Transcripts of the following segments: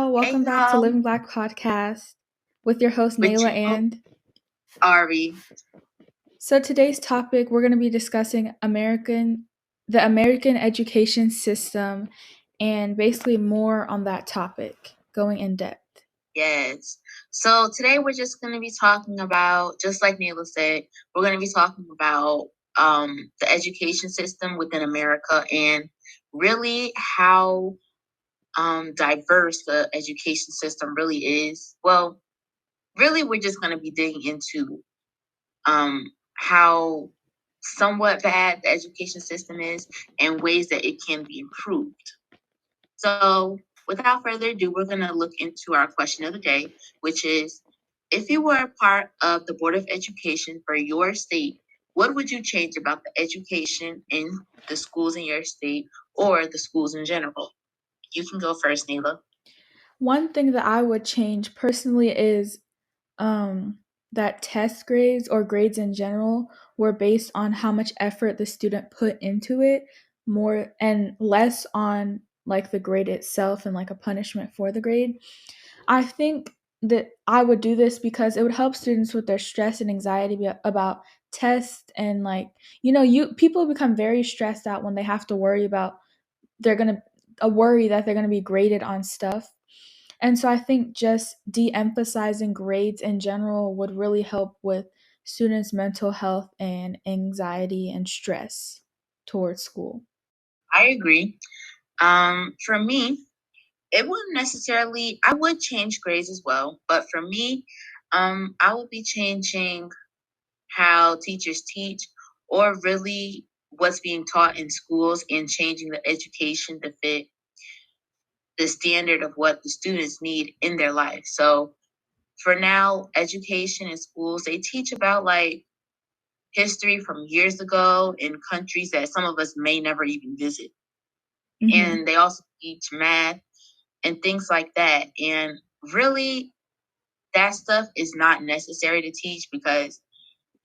y'all. Welcome back to Living Black Podcast with your host, Nayla and Ari. So today's topic, we're going to be discussing the American education system and basically more on that topic, going in depth. Yes. So today we're just going to be talking about, just like Nayla said, we're going to be talking about the education system within America and really how diverse the education system really is. Well, really, we're just going to be digging into how somewhat bad the education system is and ways that it can be improved. So without further ado, we're going to look into our question of the day, which is, if you were a part of the Board of Education for your state, what would you change about the education in the schools in your state or the schools in general? You can go first, Nayla. One thing that I would change personally is that test grades or grades in general were based on how much effort the student put into it, more and less on like the grade itself and like a punishment for the grade. I think that I would do this because it would help students with their stress and anxiety about tests, and like, people become very stressed out when they have to worry about a worry that they're going to be graded on stuff. And so I think just de-emphasizing grades in general would really help with students' mental health and anxiety and stress towards school. I agree. For me, it wouldn't necessarily, I would change grades as well, but for me, I would be changing how teachers teach, or really what's being taught in schools, and changing the education to fit the standard of what the students need in their life. So for now, education in schools, they teach about like history from years ago in countries that some of us may never even visit. Mm-hmm. And they also teach math and things like that. And really, that stuff is not necessary to teach, because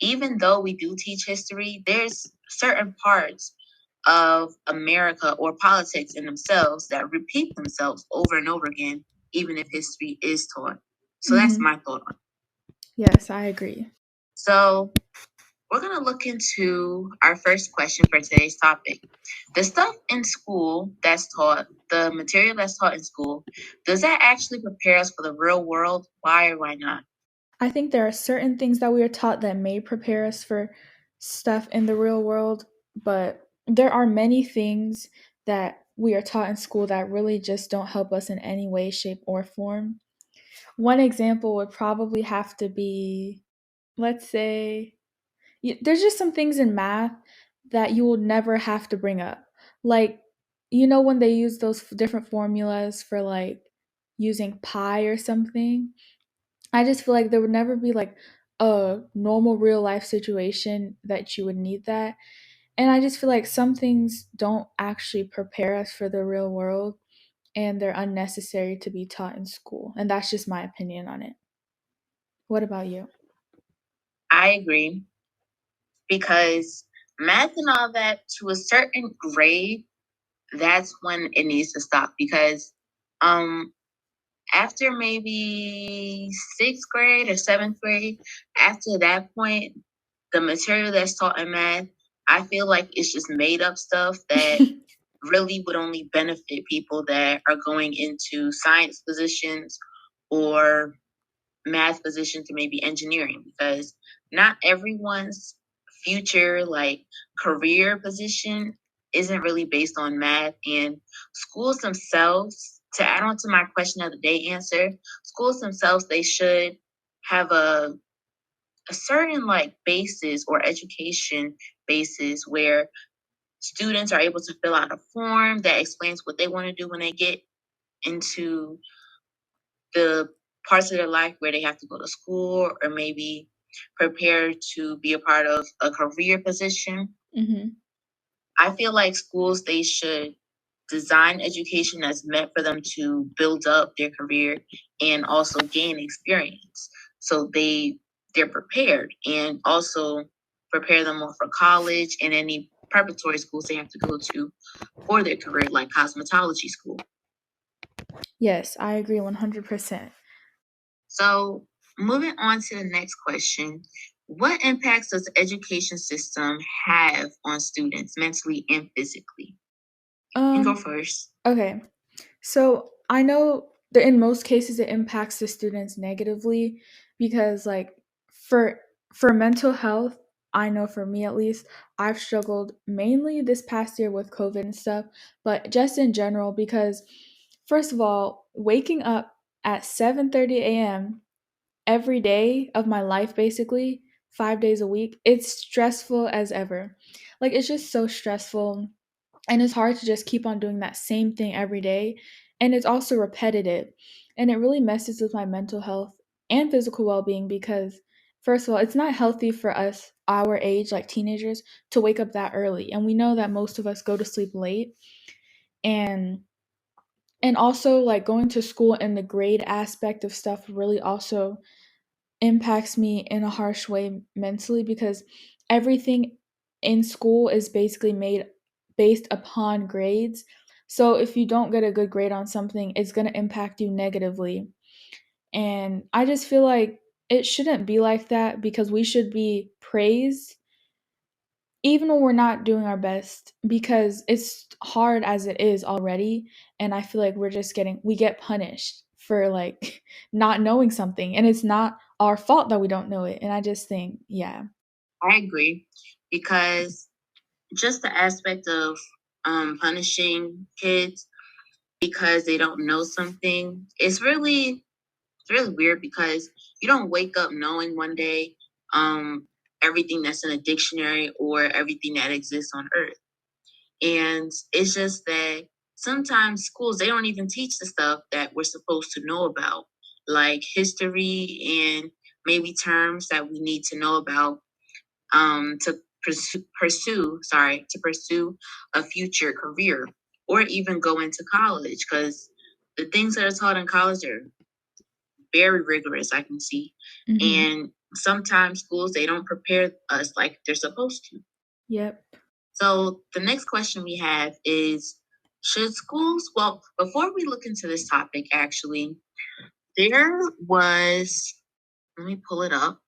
even though we do teach history, there's certain parts of America or politics in themselves that repeat themselves over and over again, even if history is taught. So that's my thought on it. Yes, I agree. So we're going to look into our first question for today's topic. The stuff in school that's taught, the material that's taught in school, does that actually prepare us for the real world? Why or why not? I think there are certain things that we are taught that may prepare us for stuff in the real world, but there are many things that we are taught in school that really just don't help us in any way, shape, or form. One example would probably have to be, let's say, there's just some things in math that you will never have to bring up. Like, when they use those different formulas for like using pi or something, I just feel like there would never be like a normal real life situation that you would need that. And I just feel like some things don't actually prepare us for the real world, and they're unnecessary to be taught in school. And that's just my opinion on it. What about you? I agree, because math and all that, to a certain grade, that's when it needs to stop. Because after maybe 6th grade or 7th grade, after that point, the material that's taught in math, I feel like it's just made up stuff that really would only benefit people that are going into science positions or math positions or maybe engineering, because not everyone's future like career position isn't really based on math. And schools themselves, to add on to my question of the day answer, schools themselves, they should have a certain like basis or education basis where students are able to fill out a form that explains what they want to do when they get into the parts of their life where they have to go to school or maybe prepare to be a part of a career position. Mm-hmm. I feel like schools, they should design education that's meant for them to build up their career and also gain experience, so they're prepared, and also prepare them more for college and any preparatory schools they have to go to for their career, like cosmetology school. Yes, I agree 100%. So, moving on to the next question. What impacts does the education system have on students mentally and physically? You can go Um, first. okay. So I know that in most cases it impacts the students negatively because like for for mental health, I know for me at least, I've struggled mainly this past year with COVID and stuff, but just in general because first of all, waking up at 7:30 a.m. every day of my life basically, 5 days a week, it's stressful as ever. Like it's just so stressful and it's hard to just keep on doing that same thing every day, and it's also repetitive, and it really messes with my mental health and physical well-being because first of all it's not healthy for us our age like teenagers to wake up that early, and we know that most of us go to sleep late, and also like going to school and the grade aspect of stuff really also impacts me in a harsh way mentally because everything in school is basically made based upon grades. So if you don't get a good grade on something, it's going to impact you negatively. And I just feel like it shouldn't be like that because we should be praised even when we're not doing our best because it's hard as it is already, and I feel like we get punished for like not knowing something, and it's not our fault that we don't know it, and I just think yeah. I agree because just the aspect of punishing kids because they don't know something, it's really weird because you don't wake up knowing one day um, everything that's in a dictionary or everything that exists on earth. And it's just that sometimes schools, they don't even teach the stuff that we're supposed to know about, like history and maybe terms that we need to know about to pursue a future career or even go into college because the things that are taught in college are very rigorous, I can see. Mhm. And sometimes schools, they don't prepare us like they're supposed to. Yep. So the next question we have is, should schools, well, before we look into this topic, actually, there was, let me pull it up.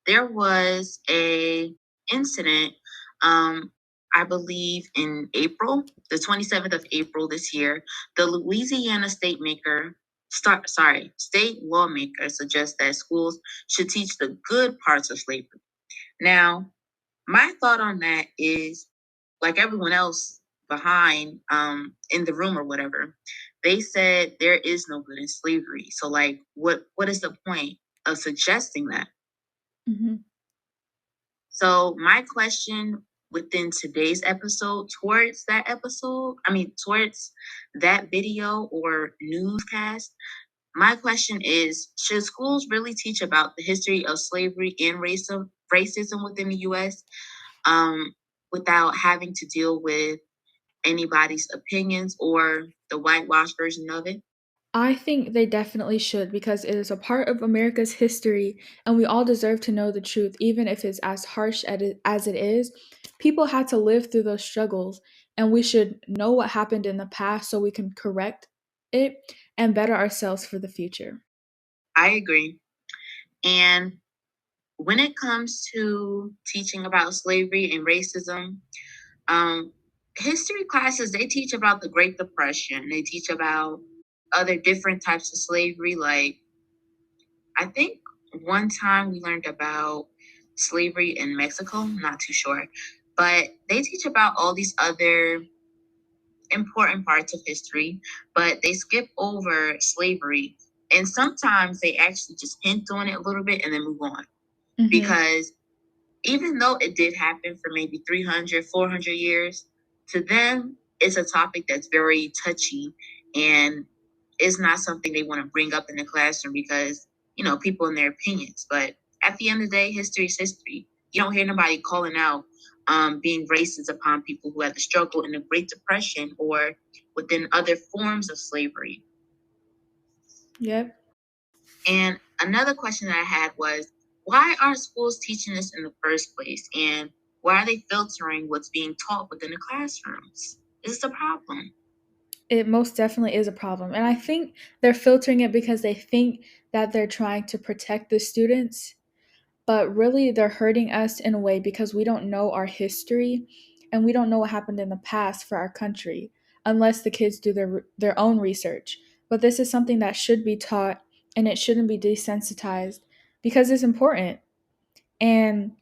There was a incident, um, I believe in April, the 27th of April this year. The Louisiana state lawmaker suggests that schools should teach the good parts of slavery. Now, my thought on that is, like everyone else behind in the room or whatever, they said there is no good in slavery. So like what is the point of suggesting that? Mhm. So my question within today's episode towards that video or newscast, my question is, should schools really teach about the history of slavery and racism within the US um, without having to deal with anybody's opinions or the whitewashed version of it? I think they definitely should because it is a part of America's history and we all deserve to know the truth, even if it's as harsh as it is. People had to live through those struggles, and we should know what happened in the past so we can correct it and better ourselves for the future. I agree. And when it comes to teaching about slavery and racism, um, history classes, they teach about the Great Depression. They teach about other different types of slavery. Like, I think one time we learned about slavery in Mexico, I'm not too sure. But they teach about all these other important parts of history, but they skip over slavery. And sometimes they actually just hint on it a little bit and then move on. Mhm. Because even though it did happen for maybe 300, 400 years, to them, it's a topic that's very touchy and it's not something they want to bring up in the classroom because, people in their opinions. But at the end of the day, history is history. You don't hear nobody calling out being racist upon people who had to struggle in the Great Depression or within other forms of slavery. Yep. And another question that I had was, why aren't schools teaching this in the first place? And why are they filtering what's being taught within the classrooms? This is the problem. It most definitely is a problem. And I think they're filtering it because they think that they're trying to protect the students, but really they're hurting us in a way because we don't know our history and we don't know what happened in the past for our country unless the kids do their own research. But this is something that should be taught and it shouldn't be desensitized because it's important. And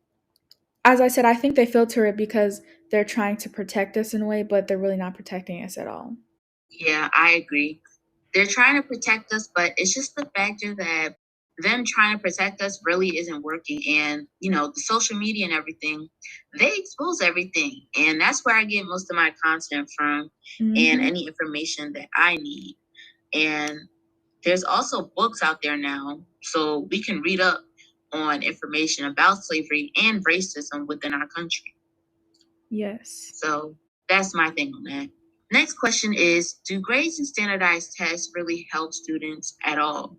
as I said, I think they filter it because they're trying to protect us in a way, but they're really not protecting us at all. Yeah, I agree. They're trying to protect us, but it's just the factor that them trying to protect us really isn't working. And, the social media and everything, they expose everything. And that's where I get most of my content from and Mm-hmm. any information that I need. And there's also books out there now, so we can read up on information about slavery and racism within our country. Yes. So that's my thing on that. Next question is, do grades and standardized tests really help students at all?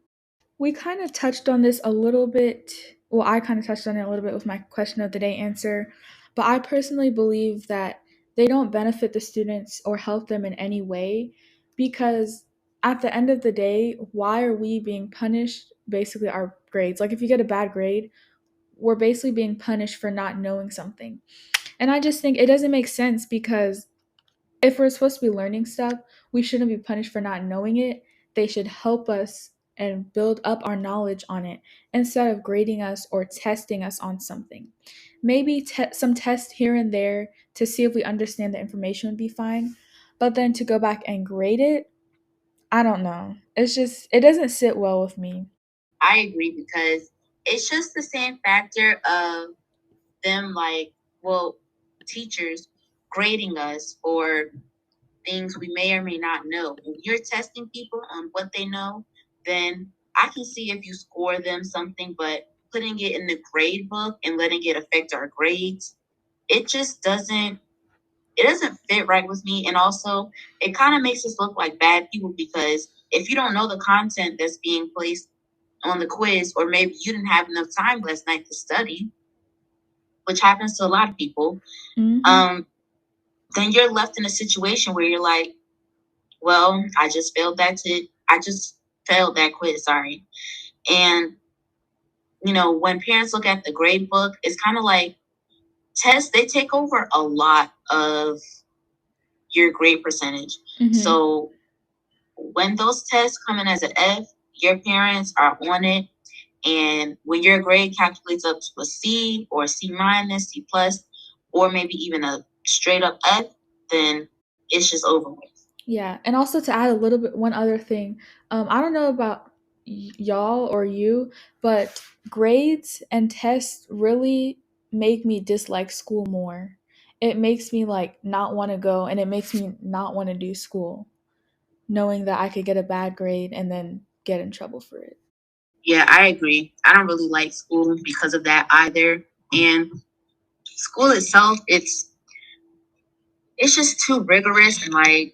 We kind of touched on this a little bit. Well, I kind of touched on it a little bit with my question of the day answer. But I personally believe that they don't benefit the students or help them in any way because at the end of the day, why are we being punished? Basically, our grades. Like, if you get a bad grade, we're basically being punished for not knowing something. And I just think it doesn't make sense because if we're supposed to be learning stuff, we shouldn't be punished for not knowing it. They should help us and build up our knowledge on it instead of grading us or testing us on something. Maybe some tests here and there to see if we understand the information would be fine, but then to go back and grade it, I don't know. It's just, it doesn't sit well with me. I agree because it's just the same factor of them, like, well, teachers grading us for things we may or may not know. When you're testing people on what they know, then I can see if you score them something, but putting it in the grade book and letting it affect our grades, it just doesn't fit right with me. And also, it kind of makes us look like bad people because if you don't know the content that's being placed on the quiz, or maybe you didn't have enough time last night to study, which happens to a lot of people, Mm-hmm. um, then you're left in a situation where you're like, well, I just failed that quiz, sorry. And, when parents look at the grade book, it's kind of like tests, they take over a lot of your grade percentage. Mm-hmm. So when those tests come in as an F, your parents are on it. And when your grade calculates up to a C or a C minus, C plus, or maybe even a straight up F, then it's just over with. Yeah, and also to add a little bit, one other thing, I don't know about y'all or you, but grades and tests really make me dislike school more. It makes me like not want to go, and it makes me not want to do school, knowing that I could get a bad grade and then get in trouble for it. Yeah, I agree. I don't really like school because of that either. And school itself, it's just too rigorous, and like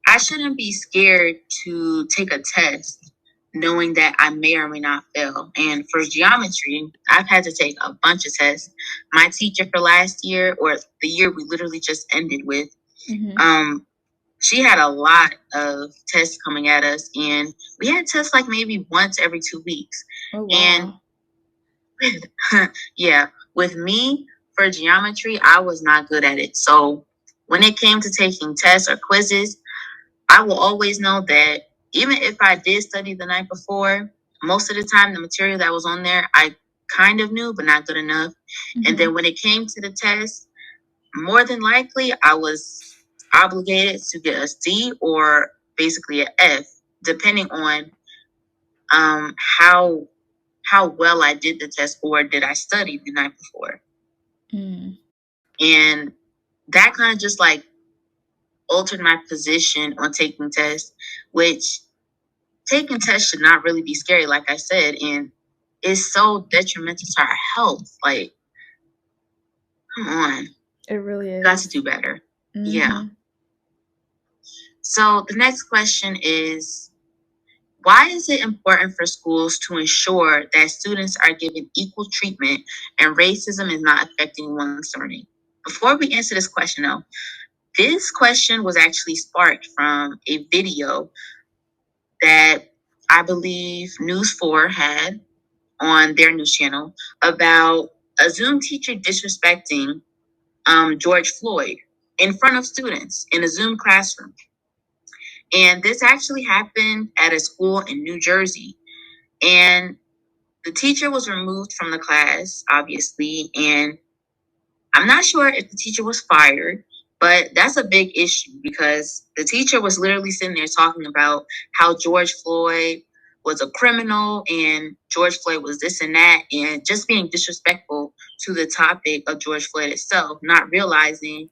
I shouldn't be scared to take a test knowing that I may or may not fail. And for geometry, I've had to take a bunch of tests. My teacher for last year, or the year we literally just ended with, Mm-hmm. um, she had a lot of tests coming at us, and we had tests like maybe once every 2 weeks. Oh And wow. yeah, with me for geometry, I was not good at it. So when it came to taking tests or quizzes, I will always know that even if I did study the night before, most of the time the material that was on there, I kind of knew, but not good enough. And Mm-hmm. then when it came to the test, more than likely I was obligated to get a C or basically an F, depending on um, how how well I did the test or did I study the night before. Mm. And that kind of just like altered my position on taking tests, which taking tests should not really be scary, like I said, and it's so detrimental to our health. Like, come on, It really got to is. do better. Yeah. Mm-hmm. So the next question is, why is it important for schools to ensure that students are given equal treatment and racism is not affecting one's learning? Before we answer this question, though, This question was actually sparked from a video that I believe News 4 had on their news channel about a Zoom teacher disrespecting George Floyd in front of students in a Zoom classroom. And this actually happened at a school in New Jersey. And the teacher was removed from the class, obviously, and I'm not sure if the teacher was fired, but that's a big issue because the teacher was literally sitting there talking about how George Floyd was a criminal and George Floyd was this and that, and just being disrespectful to the topic of George Floyd itself, not realizing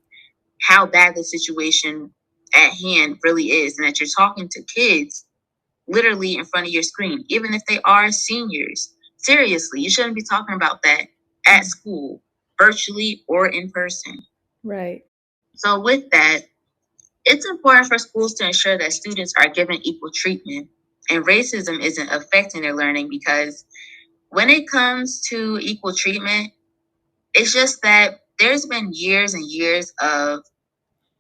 how bad the situation at hand really is, and that you're talking to kids literally in front of your screen, even if they are seniors. Seriously, you shouldn't be talking about that at school, virtually or in person. Right. So, with that, it's important for schools to ensure that students are given equal treatment and racism isn't affecting their learning, because when it comes to equal treatment, it's just that there's been years and years of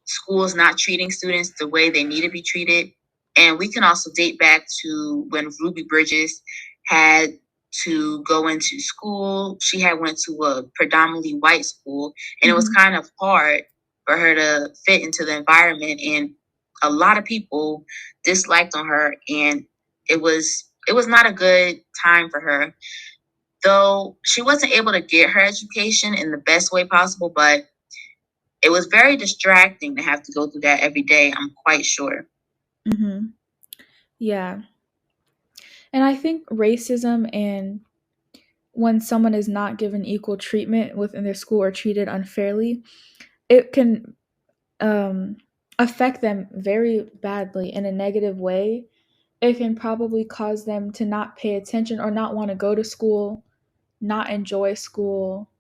schools not treating students the way they need to be treated. And we can also date back to when Ruby Bridges had to go into school. She had went to a predominantly white school, and it was kind of hard for her to fit into the environment. And a lot of people disliked on her, and it was not a good time for her. Though she wasn't able to get her education in the best way possible, but it was very distracting to have to go through that every day, I'm quite sure. Mm-hmm. Yeah. And I think racism and when someone is not given equal treatment within their school or treated unfairly, it can um, affect them very badly in a negative way. It can probably cause them to not pay attention or not want to go to school, not enjoy school.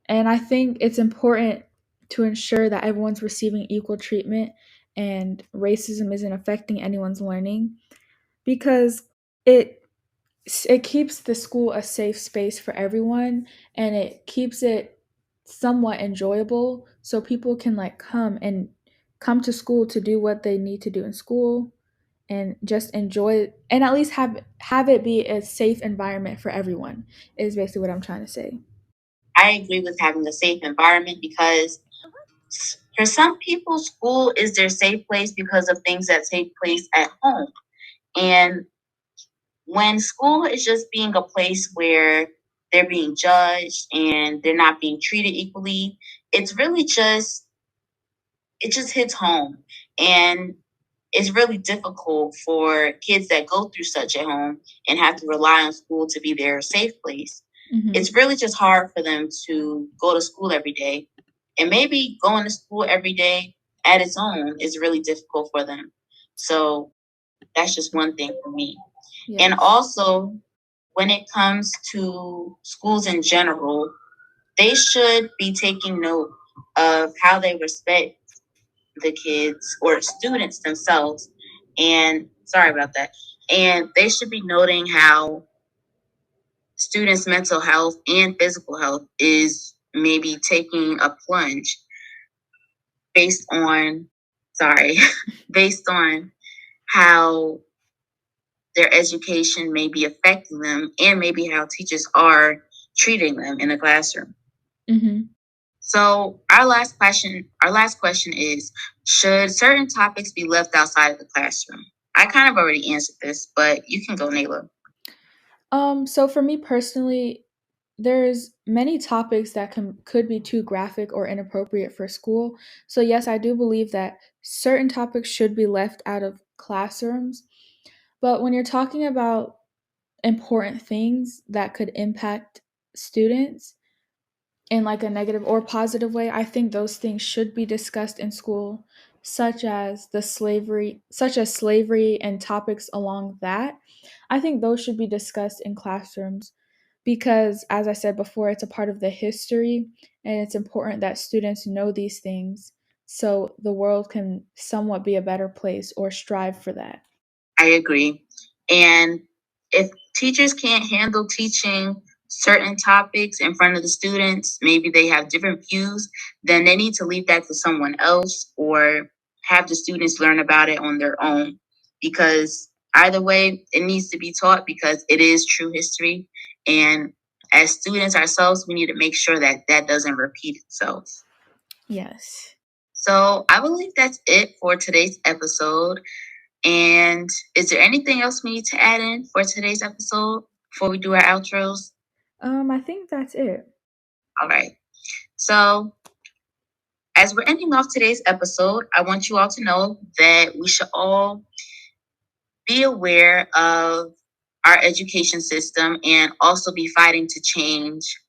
And I think it's important to ensure that everyone's receiving equal treatment and racism isn't affecting anyone's learning because it it keeps the school a safe space for everyone and it keeps it somewhat enjoyable so people can like come to school to do what they need to do in school and just enjoy and at least have it be a safe environment for everyone is basically what I'm trying to say. I agree with having a safe environment because for some people, school is their safe place because of things that take place at home. And when school is just being a place where they're being judged and they're not being treated equally, it's really just, it just hits home. And it's really difficult for kids that go through such at home and have to rely on school to be their safe place. It's really just hard for them to go to school every day. And maybe going to school every day at its own is really difficult for them. So that's just one thing for me. Yes. And also, when it comes to schools in general, they should be taking note of how they respect the kids or students themselves. And sorry about that. And they should be noting how students' mental health and physical health is maybe taking a plunge based on, sorry, based on how their education may be affecting them and maybe how teachers are treating them in the classroom. Mm-hmm. So our last question is, should certain topics be left outside of the classroom? I kind of already answered this, but you can go, Nayla. So for me personally, there's many topics that could be too graphic or inappropriate for school. So yes, I do believe that certain topics should be left out of classrooms. But when you're talking about important things that could impact students in like a negative or positive way, I think those things should be discussed in school, such as slavery and topics along that. I think those should be discussed in classrooms because as I said before, it's a part of the history and it's important that students know these things so the world can somewhat be a better place or strive for that. I agree. And if teachers can't handle teaching certain topics in front of the students, maybe they have different views, then they need to leave that to someone else or have the students learn about it on their own. Because either way, it needs to be taught because it is true history. And as students ourselves, we need to make sure that that doesn't repeat itself. Yes. So I believe that's it for today's episode. And is there anything else we need to add in for today's episode before we do our outros? I think that's it. All right. So, as we're ending off today's episode, I want you all to know that we should all be aware of our education system and also be fighting to change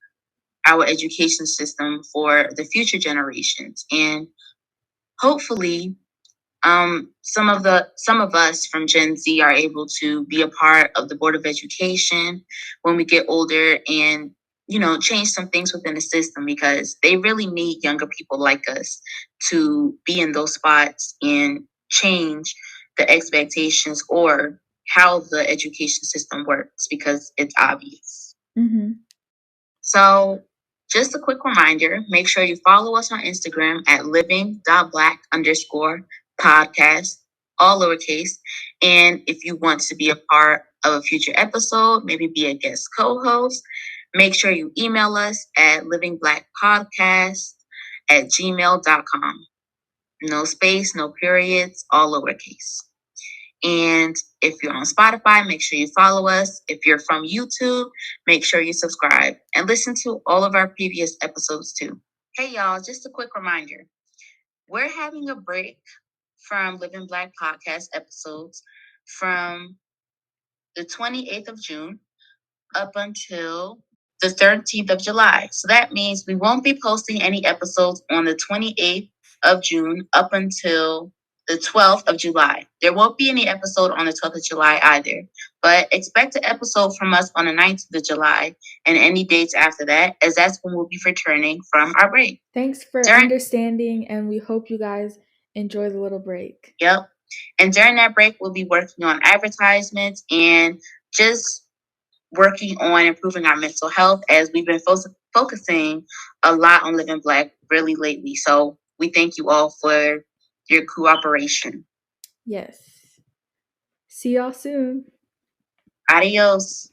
our education system for the future generations. And hopefully, some of us from Gen Z are able to be a part of the Board of Education when we get older and change some things within the system because they really need younger people like us to be in those spots and change the expectations or how the education system works because it's obvious. Mm-hmm. So, just a quick reminder, make sure you follow us on Instagram at living.black_podcast, all lowercase. And if you want to be a part of a future episode, maybe be a guest co host, make sure you email us at livingblackpodcast@gmail.com. No space, no periods, all lowercase. And if you're on Spotify, make sure you follow us. If you're from YouTube, make sure you subscribe and listen to all of our previous episodes too. Hey, y'all, just a quick reminder. We're having a break from Living Black podcast episodes from the 28th of June up until the 13th of July. So that means we won't be posting any episodes on the 28th of June up until the 12th of July. There won't be any episode on the 12th of July either, but expect an episode from us on the 9th of July and any dates after that, as that's when we'll be returning from our break. Thanks for understanding, and we hope you guys enjoy the little break. Yep. And during that break, we'll be working on advertisements and just working on improving our mental health as we've been focusing a lot on Living Black really lately. So we thank you all for your cooperation. Yes. See y'all soon. Adios.